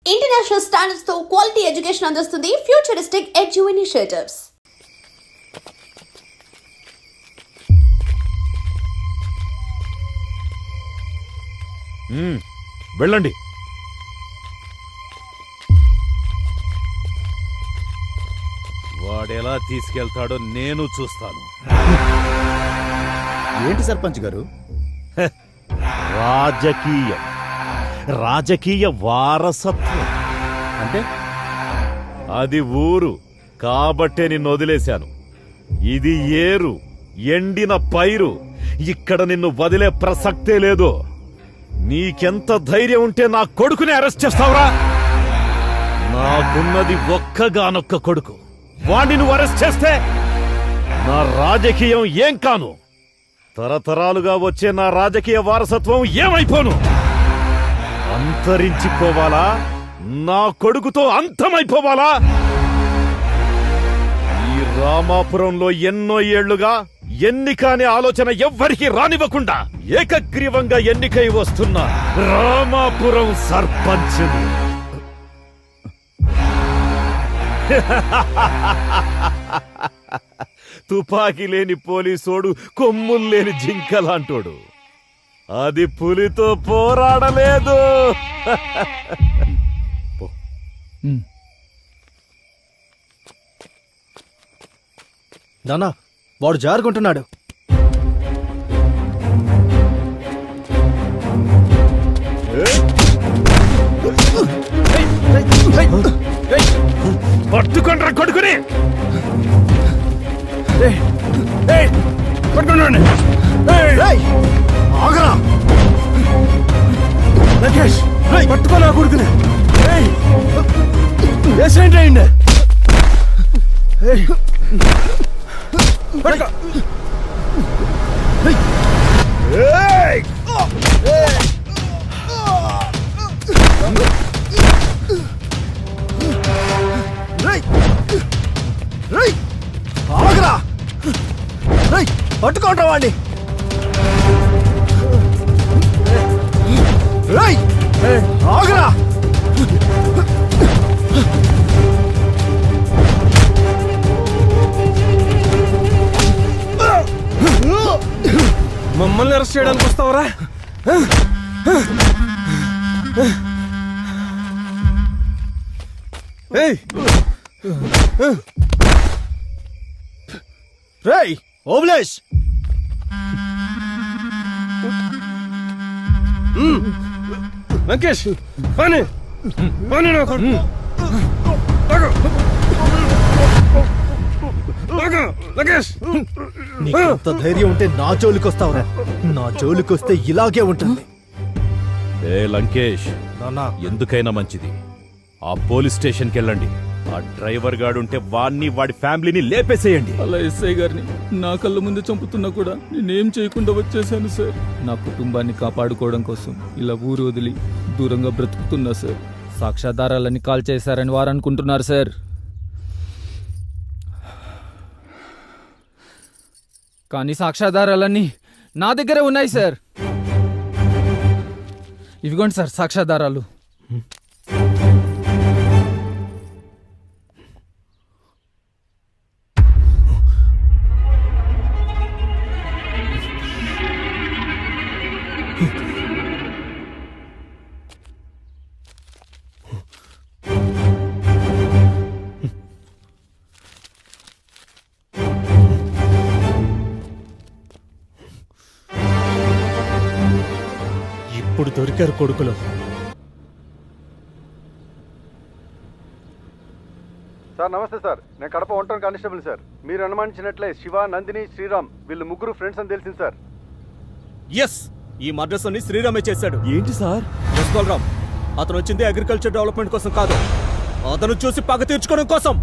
International standards తో quality education అందిస్తుంది futuristic edu initiatives. వెళ్ళండి. వాడెలా తీసుకెళ్తాడో నేను చూస్తాను. ఏంటి సర్పంచ్ గారు? రాజకీయ వారసత్వం అంటే అది ఊరు కాబట్టే నిన్ను వదిలేశాను. ఇది ఏరు, ఎండిన పైరు. ఇక్కడ నిన్ను వదిలే ప్రసక్తే లేదు. నీకెంత ధైర్యం ఉంటే నా కొడుకుని అరెస్ట్ చేస్తావురా? నాకున్నది ఒక్కగానొక్క కొడుకు. వాణ్ణి నువ్వు అరెస్ట్ చేస్తే నా రాజకీయం ఏం కాను? తరతరాలుగా వచ్చే నా రాజకీయ వారసత్వం ఏమైపోను? అంతరించిపోవాలా? నా కొడుకుతో అంతమైపోవాలా? ఈ రామాపురంలో ఎన్నో ఏళ్లుగా ఎన్నిక అనే ఆలోచన ఎవ్వరికీ రానివ్వకుండా ఏకగ్రీవంగా ఎన్నికై వస్తున్న రామాపురం సర్పంచ్ని తుపాకీ లేని పోలీసోడు, కొమ్ములు లేని జింకలాంటోడు. అది పులితో పోరాడలేదు. నానా, వాడు జారుకుంటున్నాడు. పట్టుకుండ్రా కొడుకుని. ఆగరా లకేష్, పట్టుకోనా కొడుకుని. యాక్సిడెంట్ అయింది. ఆగరా, పట్టుకోండి వాడిని. ఆగరా. మమ్మల్ని అరెస్ట్ చేయడానికి వస్తావరా? రేయ్ ఓబ్లేష్, వెంకటేష్ పని పని. నీకంత ధైర్యం ఉంటే నా జోలికి వస్తావురా? నా జోలికి వస్తే ఇలాగే ఉంటుంది. ఏ లంకేష్, ఎందుకైనా మంచిది ఆ పోలీస్ స్టేషన్కి వెళ్ళండి. ఆ డ్రైవర్ గాడుంటే వాడిని, వాడి ఫ్యామిలీని లేపేసేయండి. అలా ఎస్ఐ గారిని నా కళ్ళ ముందు చంపుతున్నా కూడా నేనేం చేయకుండా వచ్చేసాను సార్. నా కుటుంబాన్ని కాపాడుకోవడం కోసం ఇలా ఊరు వదిలి దూరంగా బ్రతుకుతున్నా సార్. సాక్ష్యాధారాలని కాల్ చేశారని వారు అనుకుంటున్నారు సార్. కానీ సాక్ష్యాధారాలన్నీ నా దగ్గరే ఉన్నాయి సార్. ఇవిగోండి సార్ సాక్ష్యాధారాలు. ఇప్పుడు దొరికారు కొడుకులు. సార్ నమస్తే సార్, నేను కడప 1 కానిస్టేబుల్ సార్. మీరు అనుమానించినట్లే శివ, నందిని, శ్రీరామ్ వీళ్ళు ముగ్గురు ఫ్రెండ్స్ అని తెలిసింది సార్. ఎస్, ఈ మర్డర్స్ అన్ని శ్రీరామే చేశాడు. ఏంటి సార్? ఎస్ బలరామ్, అతను వచ్చింది అగ్రికల్చర్ డెవలప్మెంట్ కోసం కాదు, అతను చూసి పగ తీర్చుకోవడం కోసం.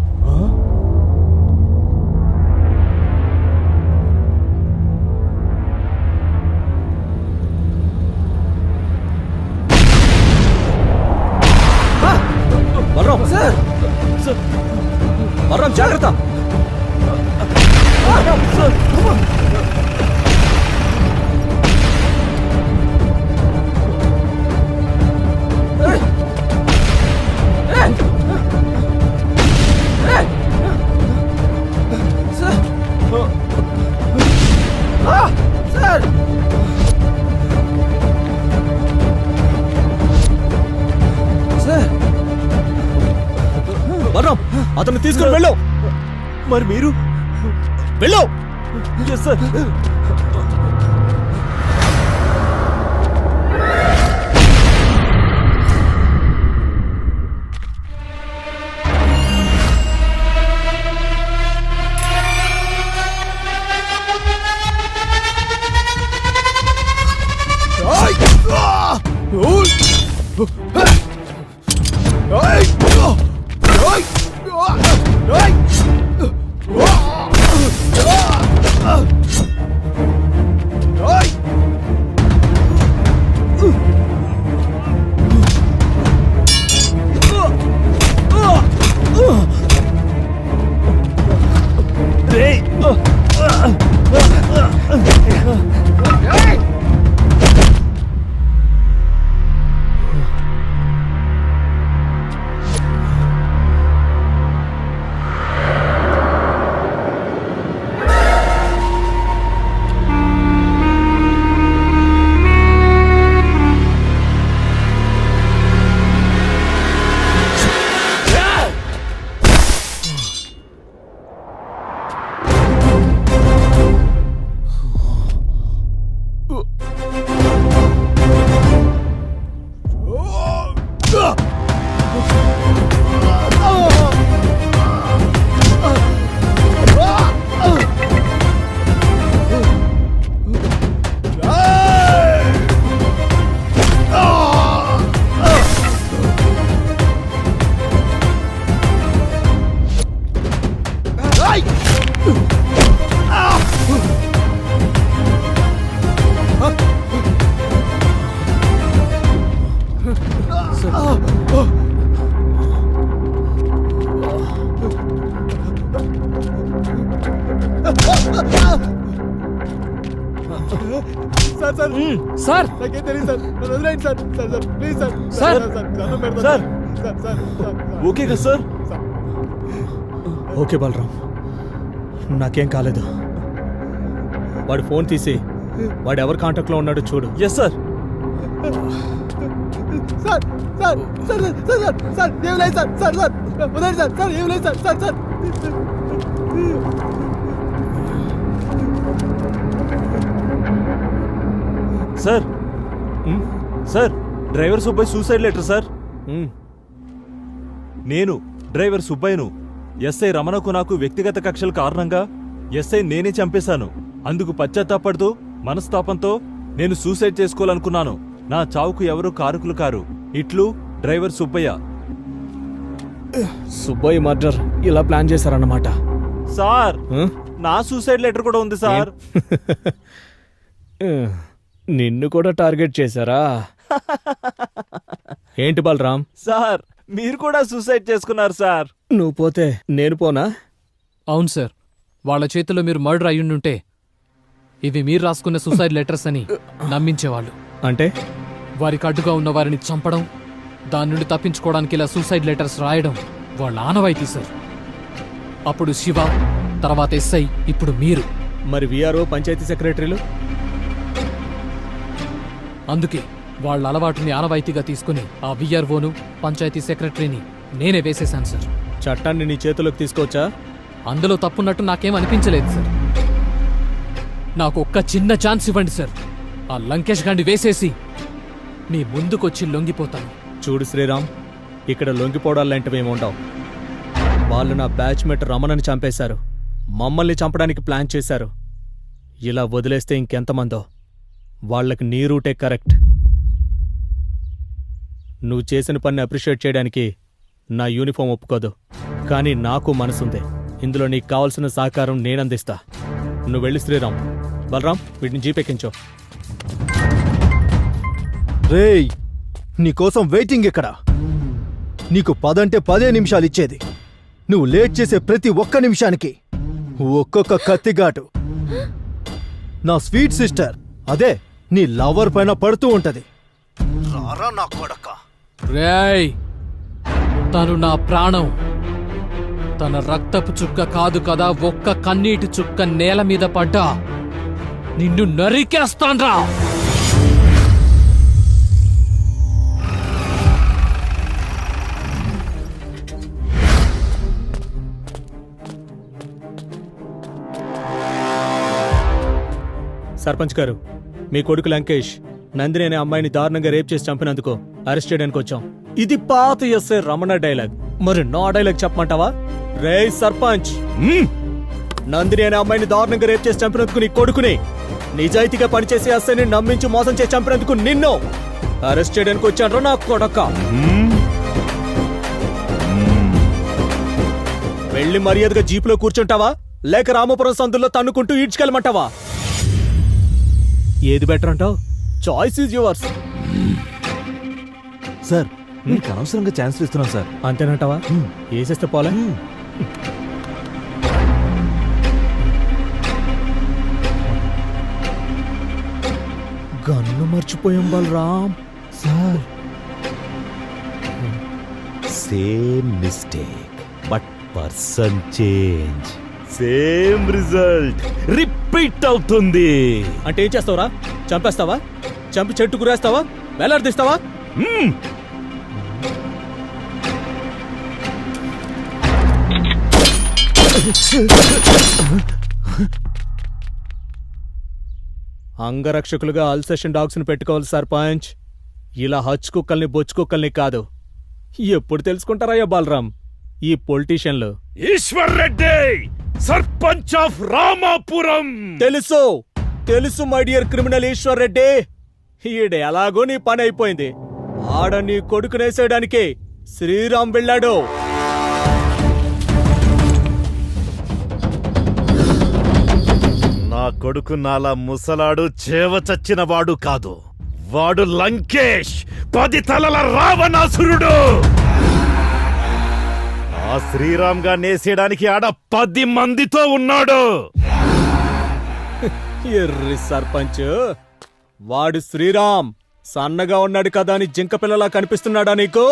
బలరామ్ సార్, బలరామ్ జాగ్రత్త. అతను తీసుకుని వెళ్ళు. మరి మీరు? వెళ్ళు. Yes sir. Sir sir okay కదా సార్? ఓకే బలరాం, నాకేం కాలేదు. వాడి ఫోన్ తీసి వాడు ఎవరి కాంటాక్ట్లో ఉన్నాడో చూడు. Yes sir. Sir sir, driver Subbaiah suicide letter sir. నేను డ్రైవర్ సుబ్బయ్యను ఎస్ఐ రమణకు నాకు వ్యక్తిగత కక్షల కారణంగా ఎస్ఐ నేనే చంపేశాను. అందుకు పశ్చాత్తాపడుతూ మనస్తాపంతో నేను సూసైడ్ చేసుకోవాలనుకున్నాను. నా చావుకు ఎవరూ కారకులు కారు. ఇట్లు డ్రైవర్ సుబ్బయ్య. సుబ్బయ్య మర్డర్ ఇలా ప్లాన్ చేశారన్నమాట. సార్, నా సూసైడ్ లెటర్ కూడా ఉంది సార్. నిన్ను కూడా టార్గెట్ చేశారా? ఏంటి బలరాం? సార్, మీరు కూడా సూసైడ్ చేసుకున్నారు సార్. నువ్వు పోతే నేను పోనా? అవును సార్, వాళ్ళ చేతిలో మీరు మర్డర్ అయ్యుండుంటే ఇవి మీరు రాసుకున్న సూసైడ్ లెటర్స్ అని నమ్మించేవాళ్ళు. అంటే వారికి అడ్డుగా ఉన్న వారిని చంపడం, దాని నుండి తప్పించుకోవడానికి ఇలా సూసైడ్ లెటర్స్ రాయడం వాళ్ళ ఆనవాయితీ సార్. అప్పుడు శివ, తర్వాత ఎస్ఐ, ఇప్పుడు మీరు. మరి విఆర్ఓ, పంచాయతీ సెక్రటరీలు? అందుకే వాళ్ళ అలవాటుని ఆనవాయితీగా తీసుకుని ఆ విఆర్ఓను, పంచాయతీ సెక్రటరీని నేనే వేసేశాను సార్. చట్టాన్ని నీ చేతిలోకి తీసుకోవచ్చా? అందులో తప్పున్నట్టు నాకేం అనిపించలేదు సార్. నాకు ఒక్క చిన్న ఛాన్స్ ఇవ్వండి సార్. ఆ లంకేష్ గాండి వేసేసి మీ ముందుకొచ్చి లొంగిపోతాను. చూడు శ్రీరామ్, ఇక్కడ లొంగిపోవడాలంటవేముండవు. వాళ్ళు నా బ్యాచ్మేట్ రమణని చంపేశారు, మమ్మల్ని చంపడానికి ప్లాన్ చేశారు. ఇలా వదిలేస్తే ఇంకెంతమందో. వాళ్ళకి నీ రూటే కరెక్ట్. నువ్వు చేసిన పని అప్రిషియేట్ చేయడానికి నా యూనిఫామ్ ఒప్పుకోదు, కానీ నాకు మనసుంది. ఇందులో నీకు కావాల్సిన సహకారం నేనందిస్తా. నువ్వు వెళ్ళి శ్రీరామ్. బలరాం, వీటిని జీపెక్కించో. రేయ్, నీకోసం వెయిటింగ్ ఇక్కడ. నీకు 10 అంటే 10 నిమిషాలు ఇచ్చేది. నువ్వు లేట్ చేసే ప్రతి ఒక్క నిమిషానికి ఒక్కొక్క కత్తిగాటు నా స్వీట్ సిస్టర్, అదే నీ లవర్ పైన పడుతూ ఉంటది. రారా నా కొడక. రేయ్, తను నా ప్రాణం. తన రక్తపు చుక్క కాదు కదా, ఒక్క కన్నీటి చుక్క నేల మీద పడ్డా నిన్ను నరికేస్తాన్రా. సర్పంచ్ గారు, మీ కొడుకు లంకేష్ నందిని అనే అమ్మాయిని దారుణంగా రేప్ చేసి చంపినందుకు అరెస్ట్ చేయడానికి వచ్చాం. ఇది పాత ఎస్ఐ రమణ డైలాగ్. మరి నా డైలాగ్ చెప్పమంటావా? రే సర్పంచ్, నందిని అనే అమ్మాయిని దారుణంగా రేప్ చేసి చంపినందుకు నీ కొడుకుని, నిజాయితీగా పనిచేసే ఎస్ఐని నమ్మించి మోసం చేసి చంపినందుకు నిన్ను అరెస్ట్ చేయడానికి వచ్చాను నా కొడక. వెళ్ళి మర్యాదగా జీపులో కూర్చుంటావా, లేక రామపురం సందుల్లో తన్నుకుంటూ ఈడ్చుకెళ్ళమంటావా? ఏది బెటర్ అంటావు? Choice is yours. సార్ మీకు అనవసరంగా ఛాన్స్ ఇస్తున్నాం సార్. అంతేనంటావా? వేసేస్తే పోలే. గన్ను మర్చిపోయాం Balaram. Sir same mistake but person change. Same result repeat అవుతుంది. అంటే ఏం చేస్తావురా? చంపేస్తావా? చంపి చెట్టు గురేస్తావా? వేలాడదీస్తావా? అంగరక్షకులుగా అల్సేషన్ డాగ్స్ ని పెట్టుకోవాలి సర్పంచ్. ఇలా హచ్ కుక్కల్ని బొచ్చు కుక్కల్ని కాదు. ఎప్పుడు తెలుసుకుంటారయ్యా బాలరాం ఈ పొలిటీషియన్లు? ఈశ్వర్ రెడ్డి, సర్పంచ్ ఆఫ్ రామాపురం. తెలుసు తెలుసు my dear criminal Eshwar Reddy. ఈడ ఎలాగో నీ పని అయిపోయింది. ఆడ నీ కొడుకునేసేయడానికి శ్రీరామ్ వెళ్ళాడు. నా కొడుకు నాలా ముసలాడు చేవ చచ్చిన వాడు కాదు. వాడు లంకేష్, 10 తలల రావణాసురుడు. ఆ శ్రీరామ్ గా నేసేయడానికి ఆడ 10 మందితో ఉన్నాడు. ఎర్రి సర్పంచ్, వాడు శ్రీరామ్ సన్నగా ఉన్నాడు కదా అని జింక పిల్లలా కనిపిస్తున్నాడా నీకు?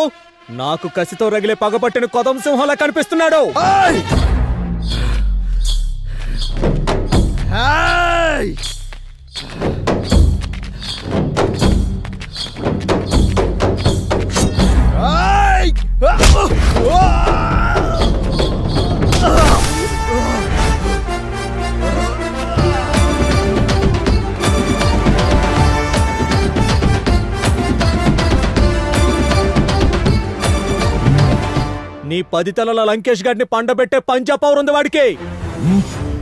నాకు కసితో రగిలే పగపట్టిన కొదం సింహంలా కనిపిస్తున్నాడు. నీ 10 తలల లంకేష్ గారిని పండబెట్టే పంజా పవర్ ఉంది వాడికి.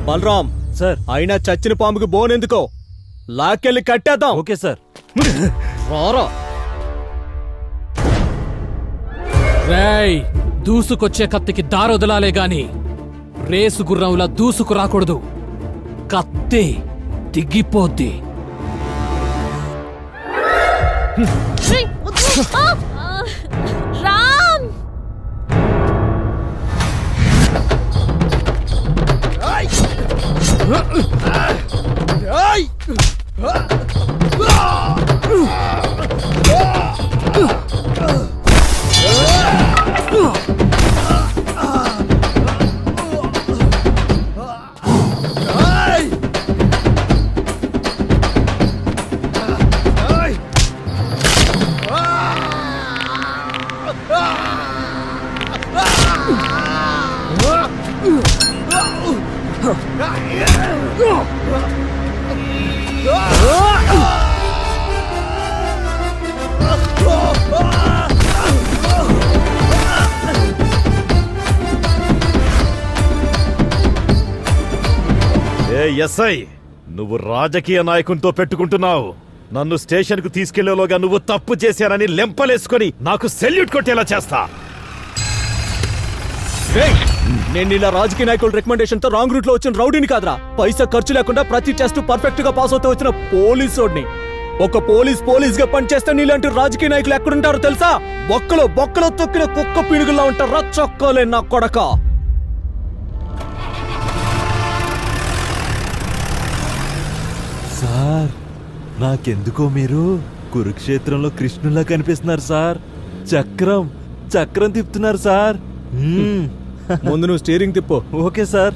బలరాం సార్. అయినా చచ్చిన పాముకి బోనెందుకో, లాక్కెళ్ళి కట్టేద్దాం. Okay sir. రారా. రేయ్, దూసుకొచ్చే కత్తికి దారొదలాలే గాని రేసు గుర్రంలా దూసుకు రాకూడదు. కత్తి దిగిపోద్ది. రామ్, ఎస్ఐ, నువ్వు రాజకీయ నాయకునితో పెట్టుకుంటున్నావు. నన్ను స్టేషన్ కు తీసుకెళ్లేలోగా నువ్వు తప్పు చేశానని లెంపలేసుకొని నాకు సెల్యూట్ కొట్టేలా చేస్తా. నేను ఇలా రాజకీయ నాయకుల రికమెండేషన్ తో రాంగ్ రూట్ లో వచ్చిన రౌడీని కాదురా. పైసా ఖర్చు లేకుండా ప్రతి టెస్ట్ పర్ఫెక్ట్ గా పాస్ అవుతూ వచ్చిన పోలీసోడిని. ఒక పోలీస్ గా పనిచేస్తే నీలాంటి రాజకీయ నాయకులు ఎక్కడుంటారో తెలుసా? బొక్కలో తొక్కిన కుక్క పీనుగుల్లా ఉంటారా చొక్కోలే నా కొడక. సార్, నాకెందుకో మీరు కురుక్షేత్రంలో కృష్ణులా కనిపిస్తున్నారు సార్. చక్రం తిప్పుతున్నారు సార్. ముందు నువ్వు స్టీరింగ్ తిప్పు. Okay sir.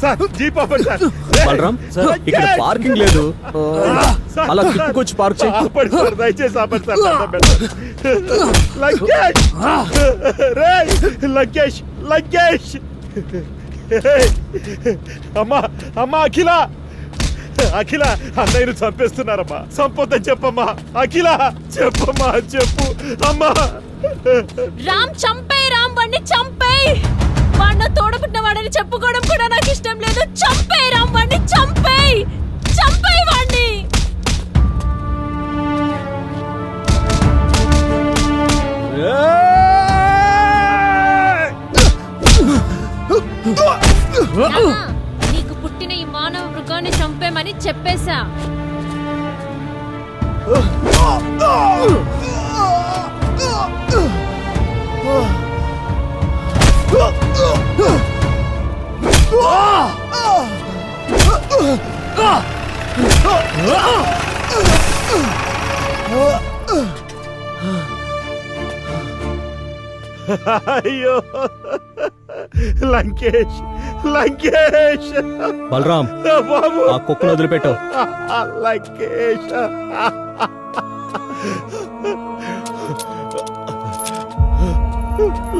సార్ జీప్ ఆపండి సార్. బలరాం ఇక్కడ పార్కింగ్ లేదు, అలా తిప్పుకొచ్చి పార్క్ చేయి. ఆపండి సార్, దయచేసి ఆపండి సార్. దండం పెడతాను. లగేష్ రేయ్, లగేష్ లగేష్. అమ్మా అమ్మా, అఖిల అఖిల, అన్నయ్యను చంపేస్తున్నారమ్మా. సంపొద్దని చెప్పమ్మా. అఖిల చెప్పమ్మా, చెప్పు అమ్మా. రామ్ చంపేయ్, రామ్ వాడిని చంపేయ్. వాడిని తోడబుట్టిన వాడని చెప్పుకోవడం కూడా నాకు ఇష్టం లేదు. చంపేయ్ రామ్, వాడిని చంపేయ్, చంపేయ్ వాడిని. నీకు పుట్టిన ఈ మానవ మృగాన్ని చంపేమని చెప్పేశా. అయ్యో లంకేష్, లంకేష్. బలరాం బాబు, ఆ కుక్కను వదిలిపెట్టు. లంకేష్.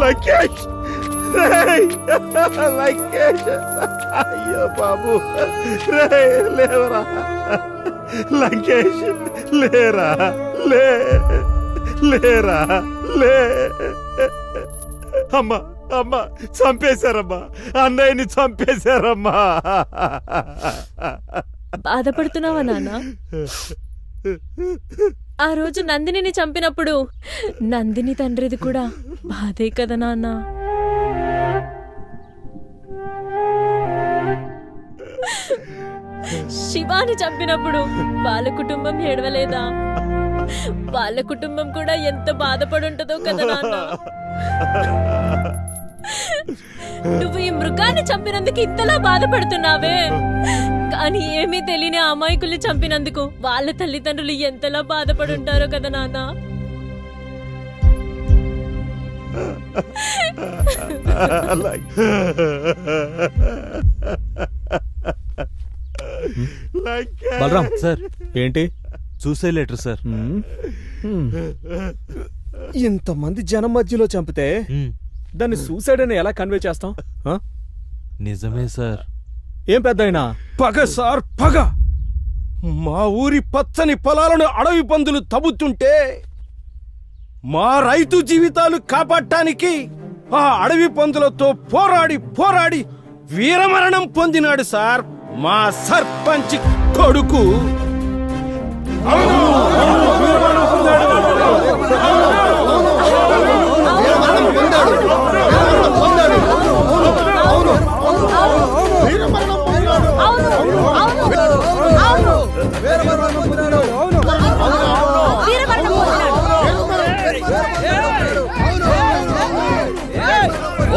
లంకేష్ రేయ్, లంకేష్. అయ్యో బాబు, రే లేవరా. లంకేష్ లేరా, లే లేరా, లే. అమ్మా అమ్మా, చంపేశారమ్మా, అన్నయ్యని చంపేశారమ్మా. బాధపడుతున్నావా నాన్న? ఆ రోజు నందినిని చంపినప్పుడు నందిని తండ్రిది కూడా బాధే కదా నాన్న. శివాని చంపినప్పుడు వాళ్ళ కుటుంబం ఏడవలేదా? వాళ్ళ కుటుంబం కూడా ఎంత బాధపడుంటుందో కదా నాన్న. నువ్వు ఈ మృగాన్ని చంపినందుకు ఇంతలా బాధపడుతున్నావే, కానీ ఏమీ తెలియని అమాయకుల్ని చంపినందుకు వాళ్ళ తల్లిదండ్రులు ఎంతలా బాధపడుంటారో కదా నాన్న. బలరాం సార్, ఏంటి? Suicide letter sir. ఇంతమంది జనం మధ్యలో చంపితే దాన్ని సూసైడ్ అని ఎలా కన్వే చేస్తాం? నిజమే సార్. ఏం పెద్దయినా పగ సార్, పగ. మా ఊరి పచ్చని పొలాలను అడవి పందులు తవ్వుతుంటే మా రైతు జీవితాలు కాపాడటానికి ఆ అడవి పందులతో పోరాడి పోరాడి వీరమరణం పొందినాడు సార్ మా సర్పంచ్ కొడుకు.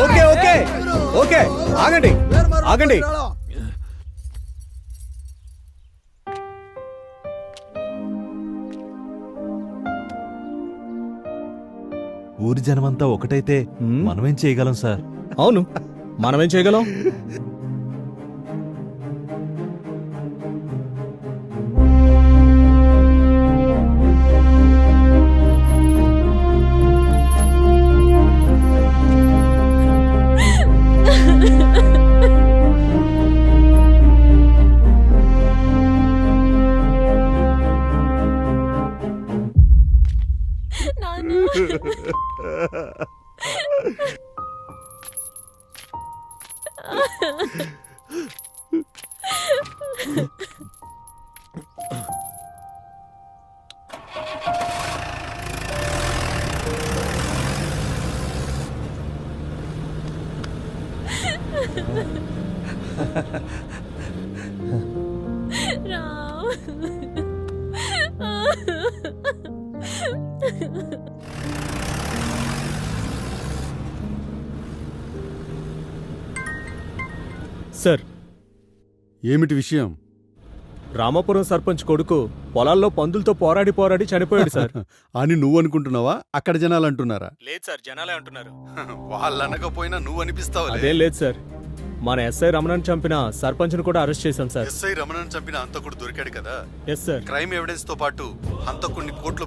ఓకే ఓకే ఓకే ఆగండి ఆగండి. ఊరి జనమంతా ఒకటైతే మనమేం చేయగలం సార్? అవును, మనమేం చేయగలం? సార్, ఏమిటి విషయం? రామాపురం సర్పంచ్ కొడుకు పొలాల్లో పందులతో పోరాడి పోరాడి చనిపోయాడు సార్. అని నువ్వు అనుకుంటున్నావా? అక్కడ జనాలు అంటున్నారా? లేదు సార్, జనాలే అంటున్నారు. వాళ్ళు అనకపోయినా నువ్వు అనిపిస్తావు. అదేం లేదు సార్, మన ఎస్ఐ రమణని చంపిన సర్పంచ్ను కూడా అరెస్ట్ చేశాం సార్. ఎస్ఐ రమణన్ చంపిన హంతకుడు దొరికాడు కదా. Yes sir. క్రైమ్ ఎవిడెన్స్ తో పాటు హంతకుడిని కోర్టులో